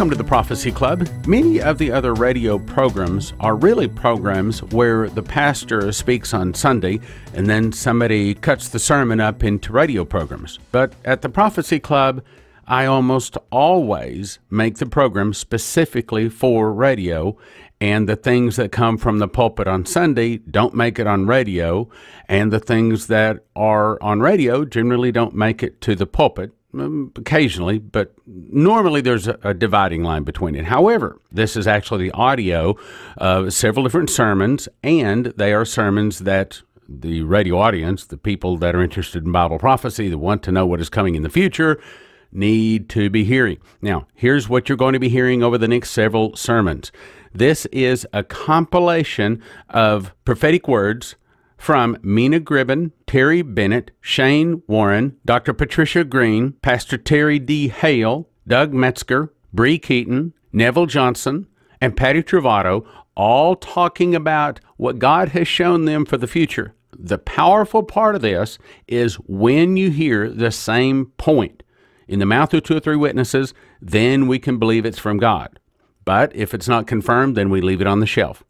Welcome to the Prophecy Club. Many of the other radio programs are really programs where the pastor speaks on Sunday and then somebody cuts the sermon up into radio programs. But at the Prophecy Club, I almost always make the program specifically for radio, and the things that come from the pulpit on Sunday don't make it on radio, and the things that are on radio generally don't make it to the pulpit. Occasionally, but normally there's a dividing line between it. However, this is actually the audio of several different sermons, and they are sermons that the radio audience, the people that are interested in Bible prophecy, that want to know what is coming in the future, need to be hearing. Now, here's what you're going to be hearing over the next several sermons. This is a compilation of prophetic words from Mina Gribben, Terry Bennett, Shane Warren, Dr. Patricia Green, Pastor Terry D. Hale, Doug Metzger, Bree Keaton, Neville Johnson, and Patty Travato, all talking about what God has shown them for the future. The powerful part of this is when you hear the same point in the mouth of two or three witnesses, then we can believe it's from God. But if it's not confirmed, then we leave it on the shelf.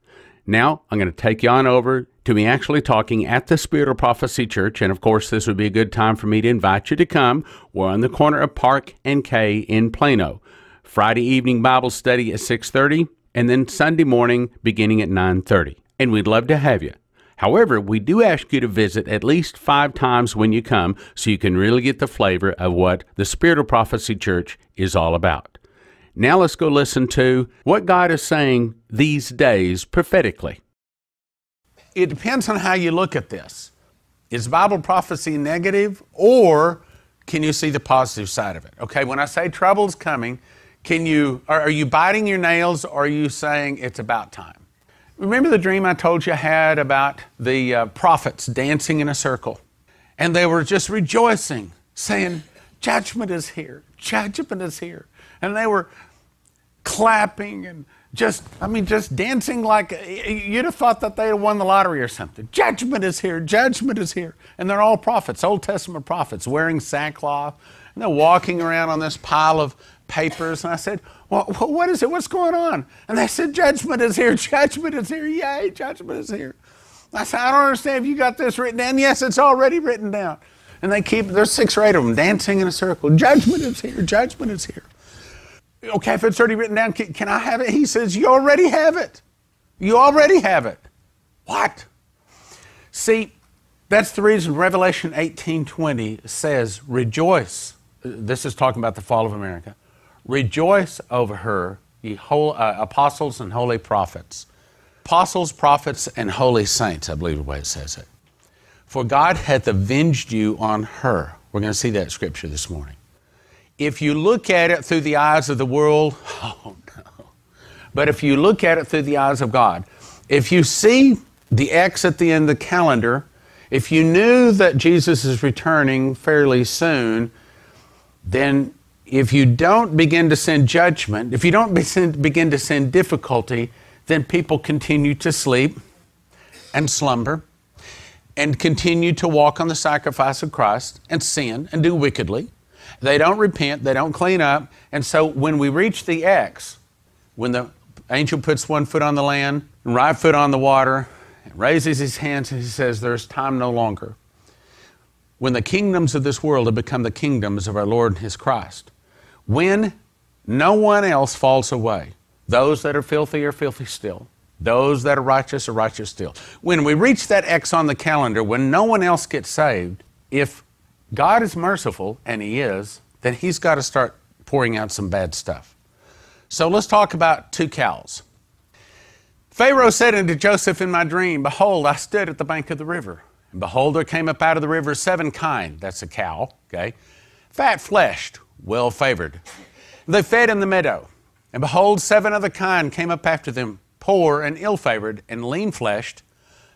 Now, I'm going to take you on over to me actually talking at the Spirit of Prophecy Church, and of course, this would be a good time for me to invite you to come. We're on the corner of Park and K in Plano. Friday evening Bible study at 6:30, and then Sunday morning beginning at 9:30. And we'd love to have you. However, we do ask you to visit at least 5 times when you come so you can really get the flavor of what the Spirit of Prophecy Church is all about. Now let's go listen to what God is saying these days prophetically. It depends on how you look at this. Is Bible prophecy negative, or can you see the positive side of it? Okay, when I say trouble's coming, are you biting your nails, or are you saying it's about time? Remember the dream I told you I had about the prophets dancing in a circle? And they were just rejoicing, saying, judgment is here, judgment is here. And they were clapping and just dancing like you'd have thought that they had won the lottery or something. Judgment is here, judgment is here. And they're all prophets, Old Testament prophets, wearing sackcloth. And they're walking around on this pile of papers. And I said, well, what is it? What's going on? And they said, judgment is here, judgment is here. Yay, judgment is here. I said, I don't understand if you got this written down. Yes, it's already written down. And there's 6 or 8 of them dancing in a circle. Judgment is here, judgment is here. Okay, if it's already written down, can I have it? He says, you already have it. You already have it. What? See, that's the reason Revelation 18:20 says, rejoice. This is talking about the fall of America. Rejoice over her, ye apostles and holy prophets. Apostles, prophets, and holy saints, I believe the way it says it. For God hath avenged you on her. We're going to see that scripture this morning. If you look at it through the eyes of the world, oh no. But if you look at it through the eyes of God, if you see the X at the end of the calendar, if you knew that Jesus is returning fairly soon, then if you don't begin to send judgment, if you don't begin to send difficulty, then people continue to sleep and slumber and continue to walk on the sacrifice of Christ and sin and do wickedly. They don't repent, they don't clean up. And so when we reach the X, when the angel puts one foot on the land and right foot on the water, and raises his hands and he says, there's time no longer. When the kingdoms of this world have become the kingdoms of our Lord and his Christ. When no one else falls away. Those that are filthy still. Those that are righteous still. When we reach that X on the calendar, when no one else gets saved, if God is merciful, and he is, then he's got to start pouring out some bad stuff. So let's talk about 2 cows. Pharaoh said unto Joseph in my dream, behold, I stood at the bank of the river. And behold, there came up out of the river 7 kine, that's a cow, okay, fat-fleshed, well-favored. They fed in the meadow. And behold, 7 other kine came up after them, poor and ill-favored and lean-fleshed,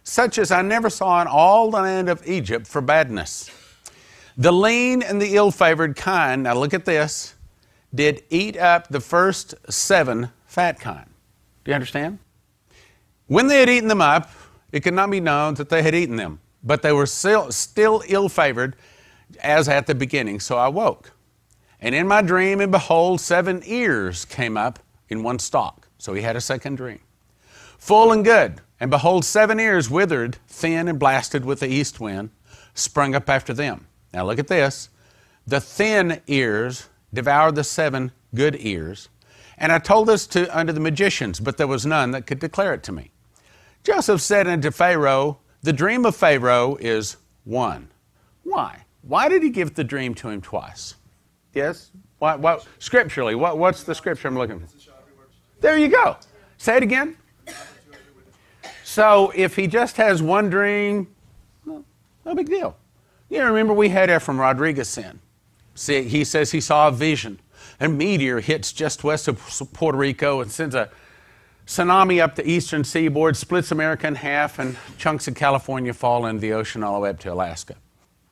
such as I never saw in all the land of Egypt for badness. The lean and the ill-favored kine, now look at this, did eat up the first 7 fat kine. Do you understand? When they had eaten them up, it could not be known that they had eaten them, but they were still ill-favored as at the beginning. So I woke. And in my dream, and behold, 7 ears came up in one stalk. So he had a second dream. Full and good. And behold, 7 ears withered, thin and blasted with the east wind, sprung up after them. Now look at this. The thin ears devoured the 7 good ears. And I told this unto the magicians, but there was none that could declare it to me. Joseph said unto Pharaoh, the dream of Pharaoh is one. Why? Why did he give the dream to him twice? Yes? What scripturally, what's the scripture I'm looking for? There you go. Say it again. So if he just has one dream, well, no big deal. You remember we had Ephraim Rodriguez in. See, he says he saw a vision. A meteor hits just west of Puerto Rico and sends a tsunami up the eastern seaboard, splits America in half, and chunks of California fall into the ocean all the way up to Alaska.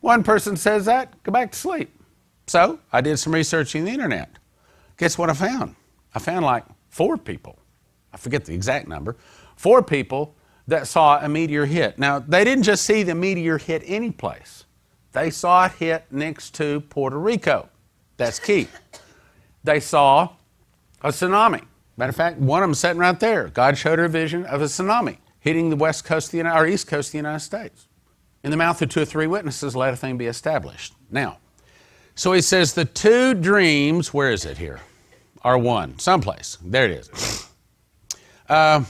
One person says that, go back to sleep. So I did some research on the internet. Guess what I found? I found like 4 people. I forget the exact number. 4 people that saw a meteor hit. Now, they didn't just see the meteor hit any place. They saw it hit next to Puerto Rico. That's key. They saw a tsunami. Matter of fact, one of them sitting right there. God showed her a vision of a tsunami hitting the west coast of the or east coast of the United States. In the mouth of 2 or 3 witnesses, let a thing be established. Now, so he says the 2 dreams, where is it here? Are one, someplace. There it is. I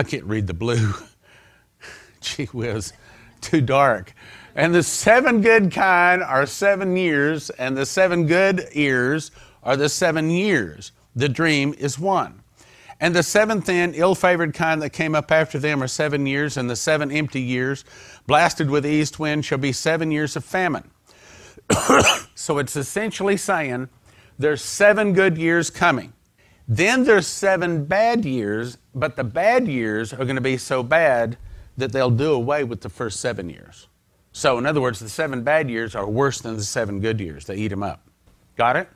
can't read the blue. Gee whiz, too dark. And the 7 good kind are 7 years, and the 7 good ears are the 7 years. The dream is one. And the 7 thin, ill-favored kind that came up after them are 7 years, and the 7 empty years, blasted with the east wind, shall be 7 years of famine. So it's essentially saying there's 7 good years coming. Then there's 7 bad years, but the bad years are going to be so bad that they'll do away with the first 7 years. So in other words, the 7 bad years are worse than the 7 good years. They eat them up. Got it?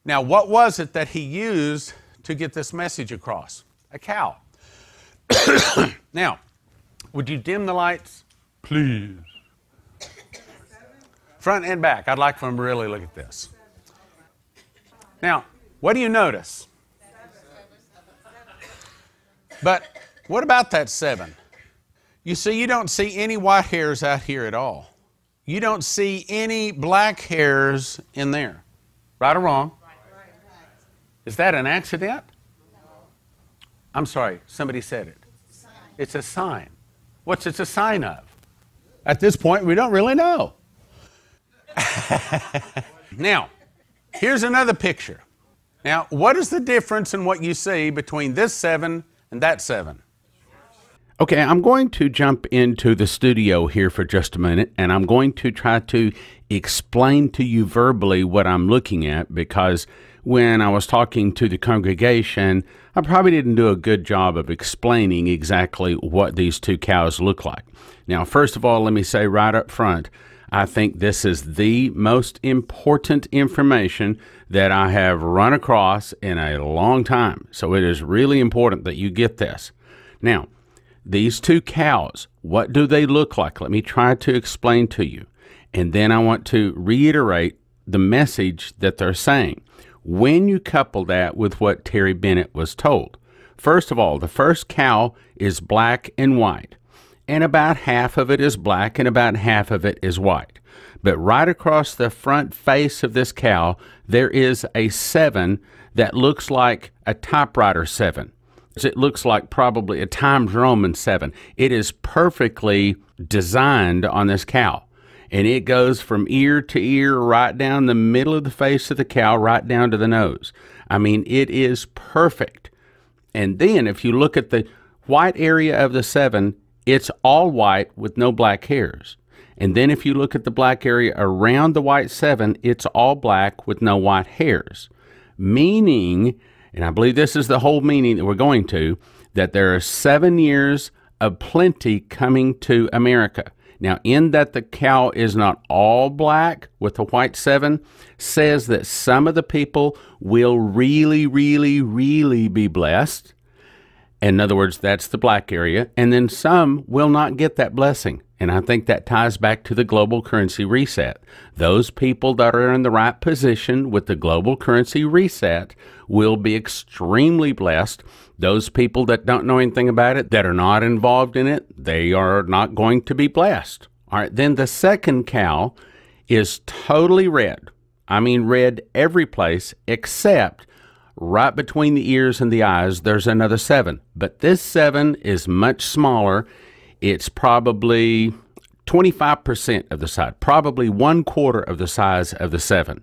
Now, what was it that he used to get this message across? A cow. Now, would you dim the lights, please? Front and back. I'd like for them to really look at this. Now, what do you notice? But what about that 7? You see, you don't see any white hairs out here at all. You don't see any black hairs in there. Right or wrong? Is that an accident? I'm sorry, somebody said it. It's a sign. What's it a sign of? At this point, we don't really know. Now, here's another picture. Now, what is the difference in what you see between this 7 and that 7? Okay, I'm going to jump into the studio here for just a minute, and I'm going to try to explain to you verbally what I'm looking at, because when I was talking to the congregation, I probably didn't do a good job of explaining exactly what these 2 cows look like. Now, first of all, let me say right up front, I think this is the most important information that I have run across in a long time. So it is really important that you get this. Now, these 2 cows, what do they look like? Let me try to explain to you. And then I want to reiterate the message that they're saying when you couple that with what Terry Bennett was told. First of all, the first cow is black and white, and about half of it is black and about half of it is white. But right across the front face of this cow, there is a 7 that looks like a typewriter 7. It looks like probably a Times Roman 7. It is perfectly designed on this cow. And it goes from ear to ear, right down the middle of the face of the cow, right down to the nose. I mean, it is perfect. And then if you look at the white area of the 7, it's all white with no black hairs. And then if you look at the black area around the white 7, it's all black with no white hairs. Meaning, and I believe this is the whole meaning that we're going to, that there are 7 years of plenty coming to America. Now, in that the cow is not all black with the white 7, says that some of the people will really, really, really be blessed. In other words, that's the black area. And then some will not get that blessing. And I think that ties back to the global currency reset. Those people that are in the right position with the global currency reset will be extremely blessed. Those people that don't know anything about it, that are not involved in it, they are not going to be blessed. All right, then the second cow is totally red. I mean red every place except right between the ears and the eyes, there's another 7. But this 7 is much smaller. It's probably 25% of the size, probably 1/4 of the size of the 7.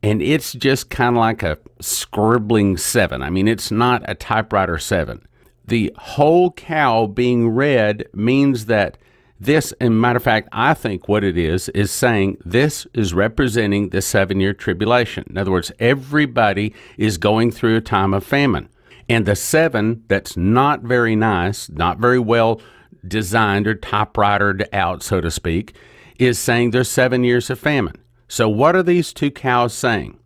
And it's just kind of like a scribbling 7. I mean, it's not a typewriter 7. The whole cow being red means that this, as a matter of fact, I think what it is saying this is representing the 7-year tribulation. In other words, everybody is going through a time of famine. And the 7 that's not very nice, not very well designed or typewritered out, so to speak, is saying there's 7 years of famine. So what are these two cows saying?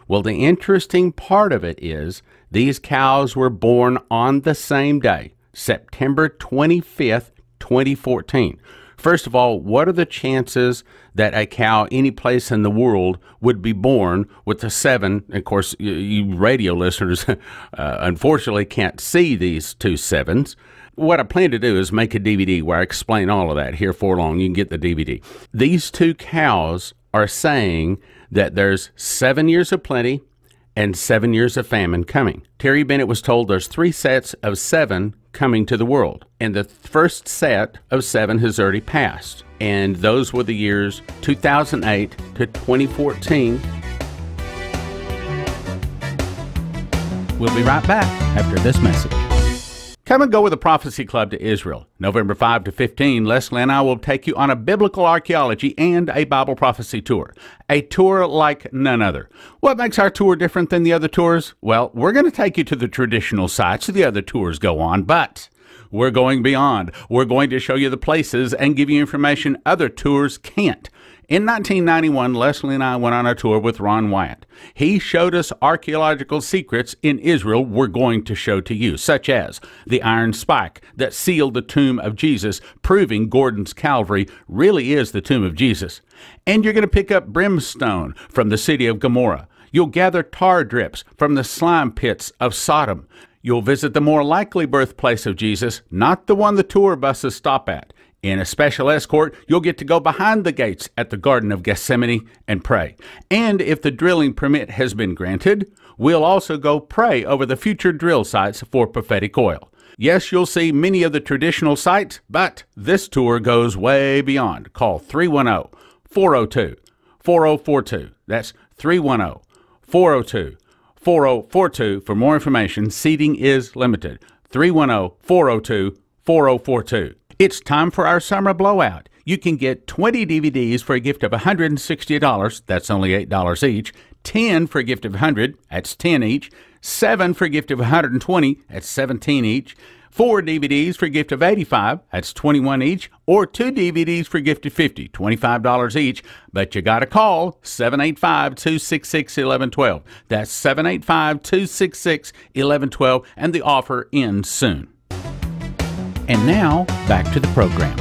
Well, the interesting part of it is these cows were born on the same day, September 25th, 2014. First of all, what are the chances that a cow any place in the world would be born with a 7? Of course, you radio listeners unfortunately can't see these two 7s. What I plan to do is make a DVD where I explain all of that here for long. You can get the DVD. These two cows are saying that there's 7 years of plenty and 7 years of famine coming. Terry Bennett was told there's 3 sets of 7 coming to the world. And the first set of 7 has already passed. And those were the years 2008 to 2014. We'll be right back after this message. Come and go with the Prophecy Club to Israel. November 5 to 15, Leslie and I will take you on a biblical archaeology and a Bible prophecy tour. A tour like none other. What makes our tour different than the other tours? Well, we're going to take you to the traditional sites the other tours go on, but we're going beyond. We're going to show you the places and give you information other tours can't. In 1991, Leslie and I went on a tour with Ron Wyatt. He showed us archaeological secrets in Israel we're going to show to you, such as the iron spike that sealed the tomb of Jesus, proving Gordon's Calvary really is the tomb of Jesus. And you're going to pick up brimstone from the city of Gomorrah. You'll gather tar drips from the slime pits of Sodom. You'll visit the more likely birthplace of Jesus, not the one the tour buses stop at. In a special escort, you'll get to go behind the gates at the Garden of Gethsemane and pray. And if the drilling permit has been granted, we'll also go pray over the future drill sites for prophetic oil. Yes, you'll see many of the traditional sites, but this tour goes way beyond. Call 310-402-4042. That's 310-402-4042 for more information. Seating is limited. 310-402-4042. It's time for our summer blowout. You can get 20 DVDs for a gift of $160. That's only $8 each. 10 for a gift of $100. That's $10 each. 7 for a gift of $120. That's $17 each. 4 DVDs for a gift of $85. That's $21 each. Or 2 DVDs for a gift of $50. $25 each. But you got to call 785-266-1112. That's 785-266-1112. And the offer ends soon. And now, back to the program.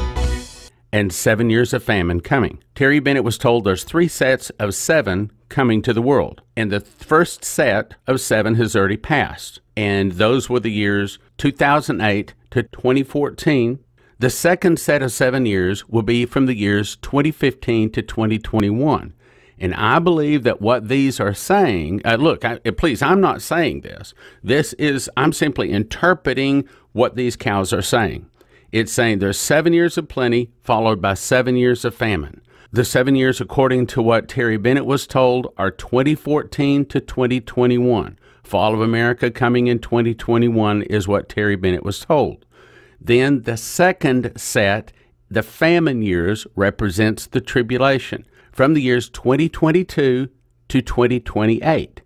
And 7 years of famine coming. Terry Bennett was told there's 3 sets of 7 coming to the world. And the first set of 7 has already passed. And those were the years 2008 to 2014. The second set of 7 years will be from the years 2015 to 2021. And I believe that what these are saying, please, I'm not saying this. I'm simply interpreting what these cows are saying. It's saying there's 7 years of plenty followed by 7 years of famine. The 7 years, according to what Terry Bennett was told, are 2014 to 2021. Fall of America coming in 2021 is what Terry Bennett was told. Then the second set, the famine years, represents the tribulation from the years 2022 to 2028.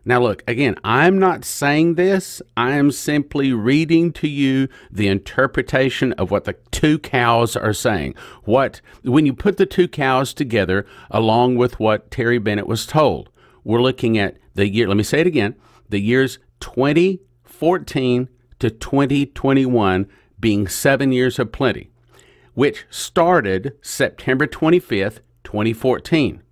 Now look, again, I'm not saying this. I am simply reading to you the interpretation of what the two cows are saying. When you put the two cows together, along with what Terry Bennett was told, we're looking at the year, let me say it again, the years 2014 to 2021 being 7 years of plenty, which started September 25th, 2014,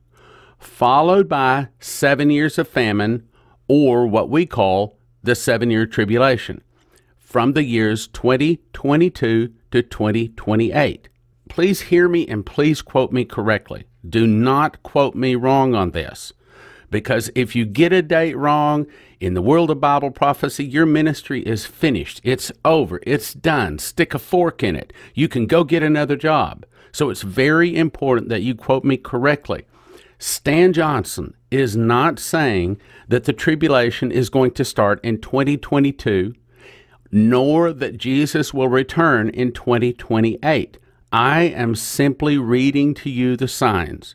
followed by 7 years of famine, or what we call the 7-year tribulation, from the years 2022 to 2028. Please hear me and please quote me correctly. Do not quote me wrong on this, because if you get a date wrong in the world of Bible prophecy, your ministry is finished. It's over. It's done. Stick a fork in it. You can go get another job. So it's very important that you quote me correctly. Stan Johnson is not saying that the tribulation is going to start in 2022, nor that Jesus will return in 2028. I am simply reading to you the signs.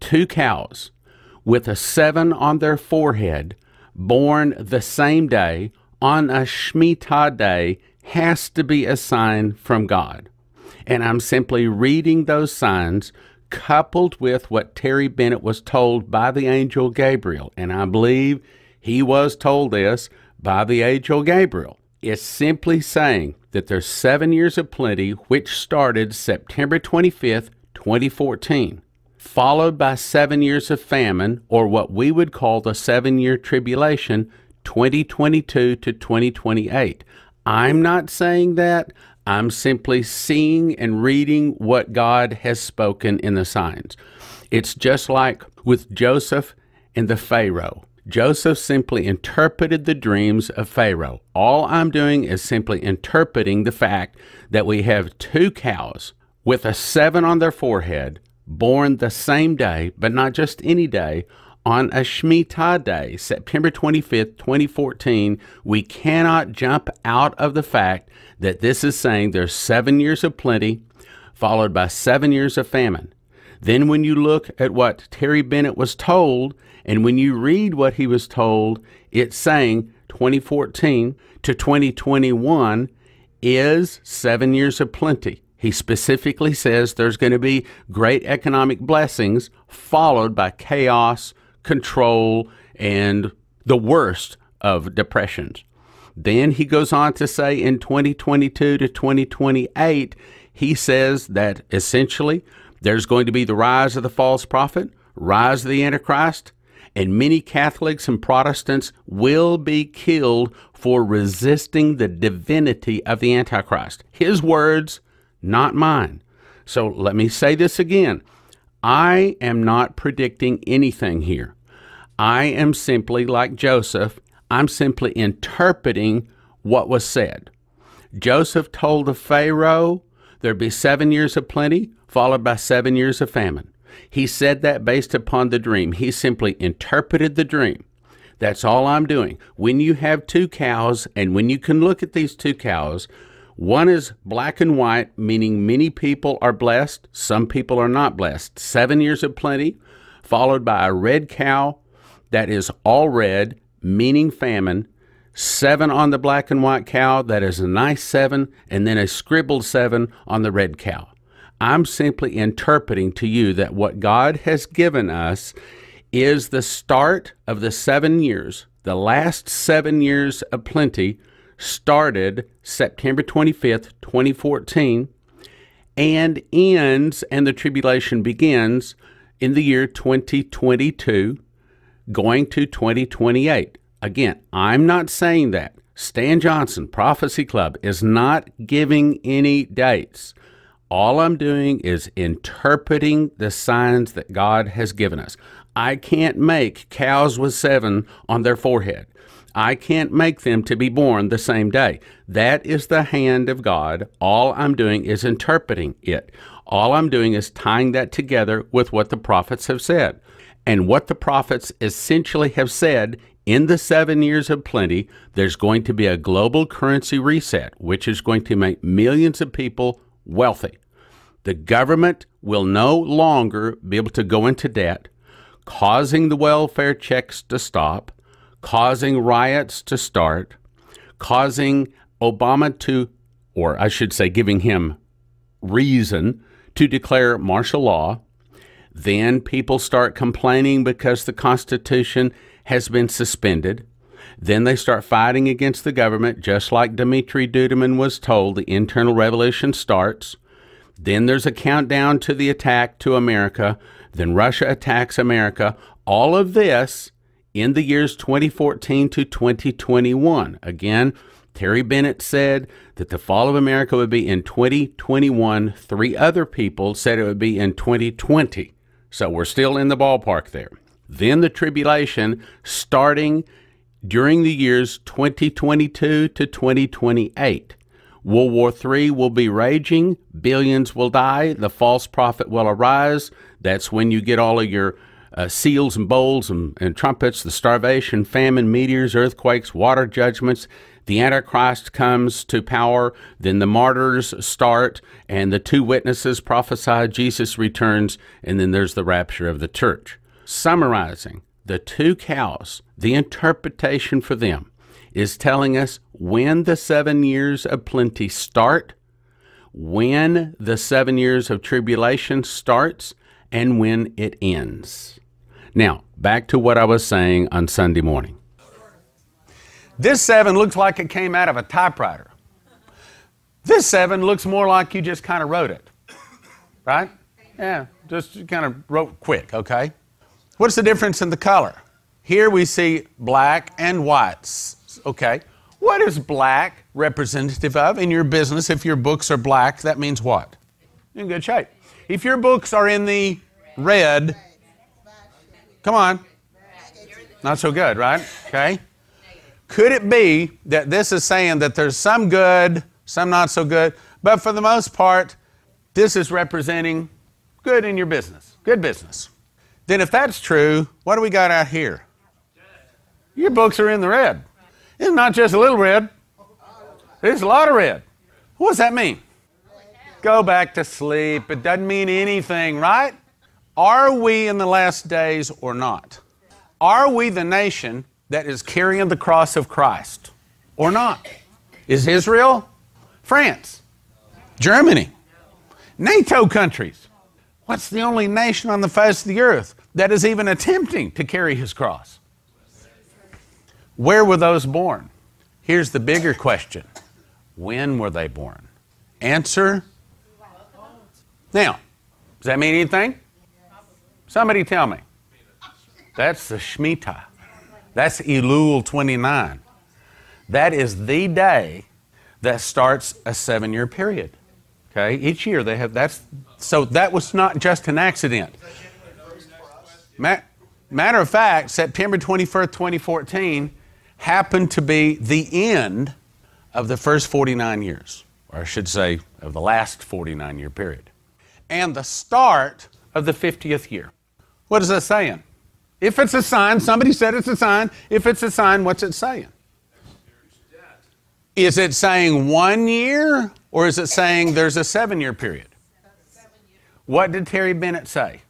2 cows with a 7 on their forehead, born the same day on a Shemitah day, has to be a sign from God. And I'm simply reading those signs coupled with what Terry Bennett was told by the angel Gabriel. And I believe he was told this by the angel Gabriel. It's simply saying that there's 7 years of plenty, which started September 25th, 2014, followed by 7 years of famine, or what we would call the 7-year tribulation, 2022 to 2028. I'm not saying that. I'm simply seeing and reading what God has spoken in the signs. It's just like with Joseph and the Pharaoh. Joseph simply interpreted the dreams of Pharaoh. All I'm doing is simply interpreting the fact that we have 2 cows with a 7 on their forehead, born the same day, but not just any day, on a Shemitah day, September 25th, 2014. We cannot jump out of the fact that this is saying there's 7 years of plenty, followed by 7 years of famine. Then when you look at what Terry Bennett was told, and when you read what he was told, it's saying 2014 to 2021 is 7 years of plenty. He specifically says there's going to be great economic blessings followed by chaos, control, and the worst of depressions. Then he goes on to say in 2022 to 2028, he says that essentially there's going to be the rise of the false prophet, rise of the Antichrist, and many Catholics and Protestants will be killed for resisting the divinity of the Antichrist. His words, not mine. So let me say this again. I am not predicting anything here. I am simply like Joseph. I'm simply interpreting what was said. Joseph told the Pharaoh there'd be 7 years of plenty, followed by 7 years of famine. He said that based upon the dream. He simply interpreted the dream. That's all I'm doing. When you have 2 cows, and when you can look at these 2 cows, one is black and white, meaning many people are blessed, some people are not blessed. 7 years of plenty, followed by a red cow that is all red, meaning famine. 7 on the black and white cow, that is a nice 7, and then a scribbled 7 on the red cow. I'm simply interpreting to you that what God has given us is the start of the 7 years. The last 7 years of plenty started September 25th, 2014, and ends, and the tribulation begins in the year 2022, going to 2028. Again, I'm not saying that. Stan Johnson, Prophecy Club, is not giving any dates. All I'm doing is interpreting the signs that God has given us. I can't make cows with 7 on their forehead. I can't make them to be born the same day. That is the hand of God. All I'm doing is interpreting it. All I'm doing is tying that together with what the prophets have said. And what the prophets essentially have said, in the 7 years of plenty, there's going to be a global currency reset, which is going to make millions of people wealthy. The government will no longer be able to go into debt, causing the welfare checks to stop, causing riots to start, causing Obama to, or I should say giving him reason to declare martial law. Then people start complaining because the Constitution has been suspended. Then they start fighting against the government, just like Dmitri Duduman was told. The internal revolution starts. Then there's a countdown to the attack to America. Then Russia attacks America. All of this in the years 2014 to 2021. Again, Terry Bennett said that the fall of America would be in 2021. 3 other people said it would be in 2020. So we're still in the ballpark there. Then the tribulation starting during the years 2022 to 2028. World War III will be raging. Billions will die. The false prophet will arise. That's when you get all of your seals and bowls and trumpets, the starvation, famine, meteors, earthquakes, water judgments. The Antichrist comes to power. Then the martyrs start, and the 2 witnesses prophesy. Jesus returns, and then there's the rapture of the church. Summarizing, the 2 cows, the interpretation for them is telling us when the 7 years of plenty start, when the 7 years of tribulation starts, and when it ends. Now, back to what I was saying on Sunday morning. This 7 looks like it came out of a typewriter. This 7 looks more like you just kind of wrote it, right? Yeah, just kind of wrote quick, okay? What's the difference in the color? Here we see black and whites, okay? What is black representative of in your business? If your books are black, that means what? You're in good shape. If your books are in the red, come on, not so good, right? Okay. Could it be that this is saying that there's some good, some not so good, but for the most part, this is representing good in your business, good business? Then if that's true, what do we got out here? Your books are in the red. It's not just a little red. There's a lot of red. What does that mean? Go back to sleep. It doesn't mean anything, right? Are we in the last days or not? Are we the nation that is carrying the cross of Christ or not? Is Israel? France? Germany? NATO countries? What's the only nation on the face of the earth that is even attempting to carry his cross? Where were those born? Here's the bigger question. When were they born? Answer. Now, does that mean anything? Somebody tell me. That's the Shemitah. That's Elul 29. That is the day that starts a 7-year period. Okay, each year they have so that was not just an accident. Matter of fact, September 21st, 2014 happened to be the end of the first 49 years, or I should say of the last 49-year period, and the start of the 50th year. What is that saying? If it's a sign, somebody said it's a sign. If it's a sign, what's it saying? Is it saying 1 year, or is it saying there's a 7-year period? What did Terry Bennett say?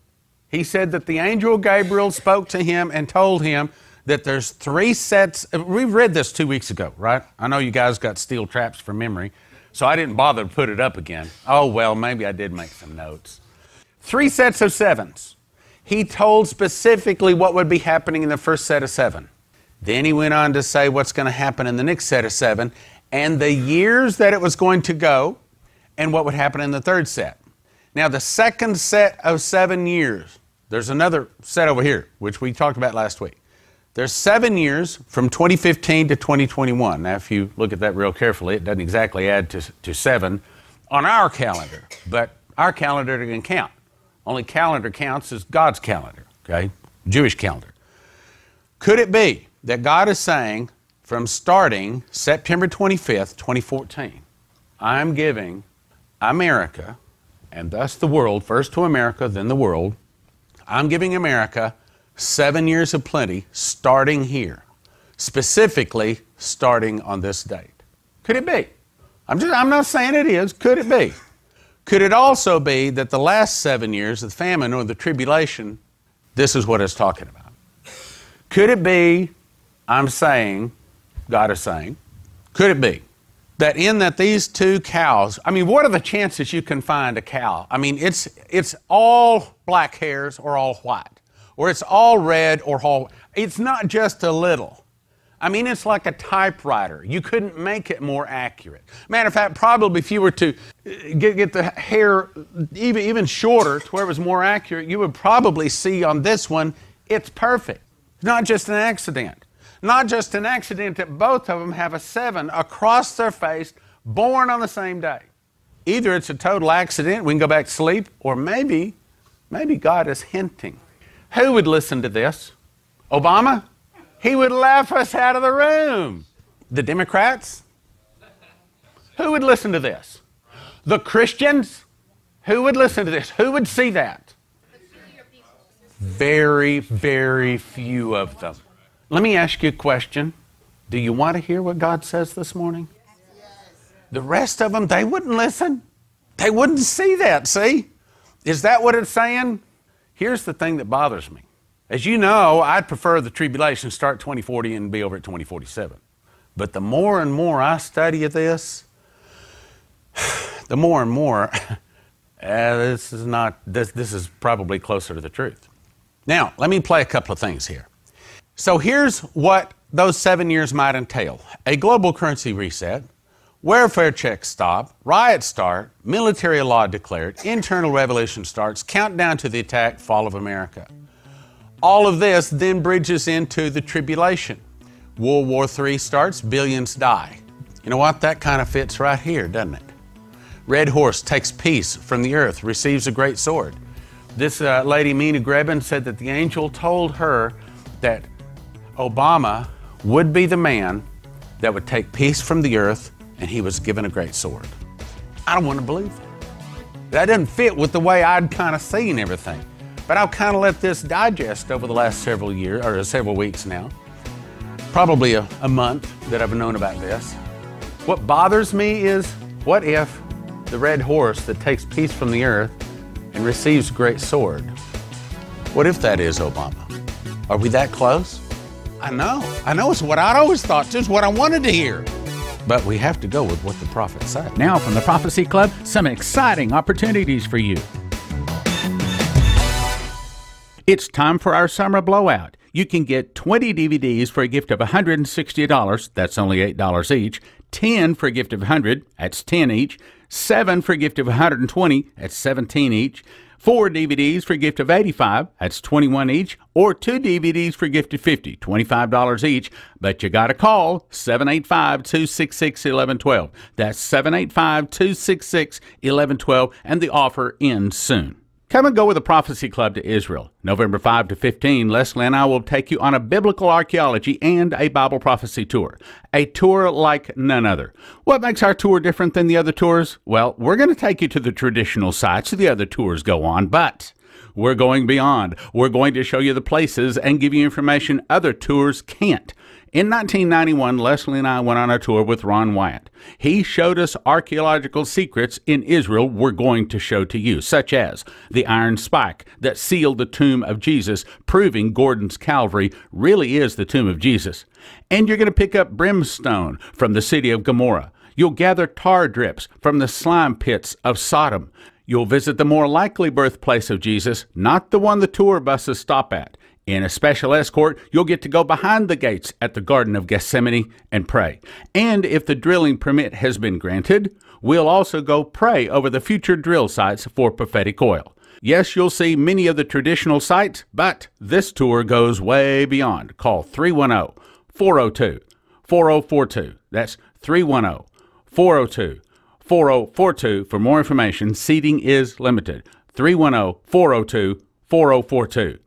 He said that the angel Gabriel spoke to him and told him that there's 3 sets. We read this 2 weeks ago, right? I know you guys got steel traps for memory, so I didn't bother to put it up again. Oh, well, maybe I did make some notes. 3 sets of 7s. He told specifically what would be happening in the first set of 7. Then he went on to say what's going to happen in the next set of 7, and the years that it was going to go, and what would happen in the third set. Now, the second set of 7 years, there's another set over here, which we talked about last week. There's 7 years from 2015 to 2021. Now, if you look at that real carefully, it doesn't exactly add to 7 on our calendar, but our calendar can count. Only calendar counts is God's calendar, okay? Jewish calendar. Could it be that God is saying, from starting September 25th, 2014, I'm giving America, and thus the world, first to America, then the world, I'm giving America 7 years of plenty starting here, specifically starting on this date? Could it be? I'm not saying it is. Could it be? Could it also be that the last 7 years of the famine or the tribulation, this is what it's talking about? Could it be, I'm saying, God is saying, could it be that in that these 2 cows, I mean, what are the chances you can find a cow? I mean, it's all black hairs or all white, or it's all red or all, it's not just a little. I mean, it's like a typewriter. You couldn't make it more accurate. Matter of fact, probably if you were to get the hair even shorter to where it was more accurate, you would probably see on this one, it's perfect. It's not just an accident. Not just an accident that both of them have a 7 across their face, born on the same day. Either it's a total accident, we can go back to sleep, or maybe God is hinting. Who would listen to this? Obama? He would laugh us out of the room. The Democrats? Who would listen to this? The Christians? Who would listen to this? Who would see that? Very, very few of them. Let me ask you a question. Do you want to hear what God says this morning? The rest of them, they wouldn't listen. They wouldn't see that, see? Is that what it's saying? Here's the thing that bothers me. As you know, I'd prefer the tribulation start 2040 and be over at 2047. But the more and more I study this, the more and more, this is probably closer to the truth. Now, let me play a couple of things here. So here's what those 7 years might entail. A global currency reset, welfare checks stop, riots start, military law declared, internal revolution starts, countdown to the attack, fall of America. All of this then bridges into the tribulation. World War III starts, billions die. You know what? That kind of fits right here, doesn't it? Red horse takes peace from the earth, receives a great sword. This lady, Mina Grebin, said that the angel told her that Obama would be the man that would take peace from the earth, and he was given a great sword. I don't want to believe that. That doesn't fit with the way I'd kind of seen everything. But I'll kind of let this digest over the last several years, or several weeks now. Probably a month that I've known about this. What bothers me is, what if the red horse that takes peace from the earth and receives a great sword? What if that is Obama? Are we that close? I know it's what I'd always thought, just what I wanted to hear. But we have to go with what the prophet said. Now from the Prophecy Club, some exciting opportunities for you. It's time for our summer blowout. You can get 20 DVDs for a gift of $160, that's only $8 each, 10 for a gift of $100, that's $10 each, 7 for a gift of $120, that's $17 each, 4 DVDs for a gift of $85, that's $21 each, or 2 DVDs for a gift of $50, $25 each, but you gotta call 785-266-1112. That's 785-266-1112, and the offer ends soon. Come and go with the Prophecy Club to Israel. November 5 to 15, Leslie and I will take you on a biblical archaeology and a Bible prophecy tour. A tour like none other. What makes our tour different than the other tours? Well, we're going to take you to the traditional sites the other tours go on, but we're going beyond. We're going to show you the places and give you information other tours can't. In 1991, Leslie and I went on a tour with Ron Wyatt. He showed us archaeological secrets in Israel we're going to show to you, such as the iron spike that sealed the tomb of Jesus, proving Gordon's Calvary really is the tomb of Jesus. And you're going to pick up brimstone from the city of Gomorrah. You'll gather tar drips from the slime pits of Sodom. You'll visit the more likely birthplace of Jesus, not the one the tour buses stop at. In a special escort, you'll get to go behind the gates at the Garden of Gethsemane and pray. And if the drilling permit has been granted, we'll also go pray over the future drill sites for prophetic oil. Yes, you'll see many of the traditional sites, but this tour goes way beyond. Call 310-402-4042. That's 310-402-4042 for more information. Seating is limited. 310-402-4042.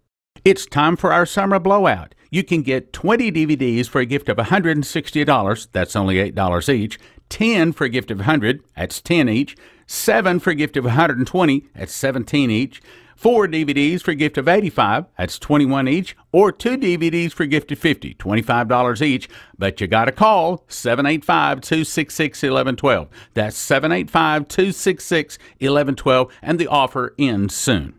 It's time for our summer blowout. You can get 20 DVDs for a gift of $160, that's only $8 each, 10 for a gift of $100, that's $10 each, 7 for a gift of $120, that's $17 each, 4 DVDs for a gift of $85, that's $21 each, or 2 DVDs for a gift of $50, $25 each, but you gotta call 785-266-1112. That's 785-266-1112, and the offer ends soon.